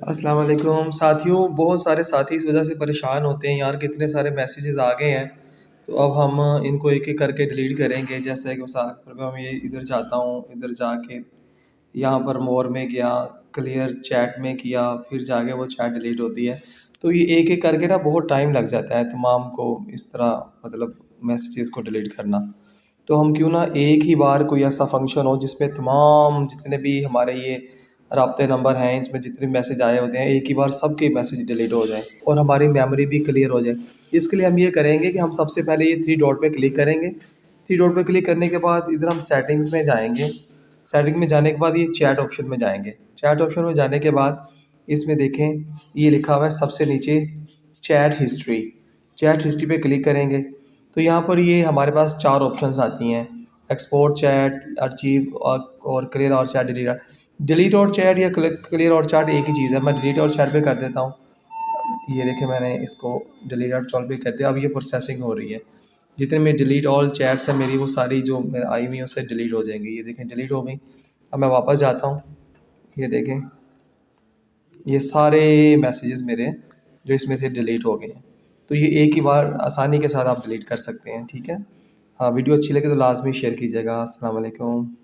अस्सलाम वालेकुम साथियों, बहुत सारे साथी इस वजह से परेशान होते हैं यार, कितने सारे मैसेजेस आ गए हैं। तो अब हम इनको एक एक करके डिलीट करेंगे। जैसे कि मिसाल के तौर पे मैं ये इधर जाता हूँ, इधर जाके यहाँ पर मोर में गया, क्लियर चैट में किया, फिर जाके वो चैट डिलीट होती है। तो ये एक एक करके ना बहुत टाइम लग जाता है तमाम को इस तरह, मतलब मैसेजेस को डिलीट करना। तो हम क्यों ना एक ही बार कोई ऐसा फंक्शन हो जिसमें तमाम जितने भी हमारे ये राब्ते नंबर हैं, इसमें जितने मैसेज आए होते हैं, एक ही बार सबके मैसेज डिलीट हो जाएँ और हमारी मेमोरी भी क्लियर हो जाए। इसके लिए हम ये करेंगे कि हम सबसे पहले ये थ्री डॉट पे क्लिक करेंगे। थ्री डॉट पे क्लिक करने के बाद इधर हम सेटिंग्स में जाएँगे। सेटिंग में जाने के बाद ये चैट ऑप्शन में जाएँगे। चैट ऑप्शन में जाने के बाद इसमें देखें, ये लिखा हुआ है सबसे नीचे चैट हिस्ट्री। चैट हिस्ट्री पे क्लिक करेंगे तो यहाँ पर ये हमारे पास 4 ऑप्शंस आती हैं। एक्सपोर्ट चैट, आर्चिव और क्लियर और चैट डिलीट। डिलीट और चैट या क्लियर और चैट एक ही चीज़ है। मैं डिलीट और चैट पे कर देता हूँ। ये देखिए, मैंने इसको डिलीट और चैट पे कर दिया। अब ये प्रोसेसिंग हो रही है। जितने में डिलीट ऑल चैट्स हैं मेरी, वो सारी जो आई हुई हैं उससे डिलीट हो जाएंगी। ये देखें, डिलीट हो गई। अब मैं वापस जाता हूँ। ये देखें, ये सारे मैसेजेस मेरे जो इसमें थे डिलीट हो गए हैं। तो ये एक ही बार आसानी के साथ आप डिलीट कर सकते हैं। ठीक है। हाँ, वीडियो अच्छी लगे तो लाजमी शेयर कीजिएगा। अस्सलाम वालेकुम।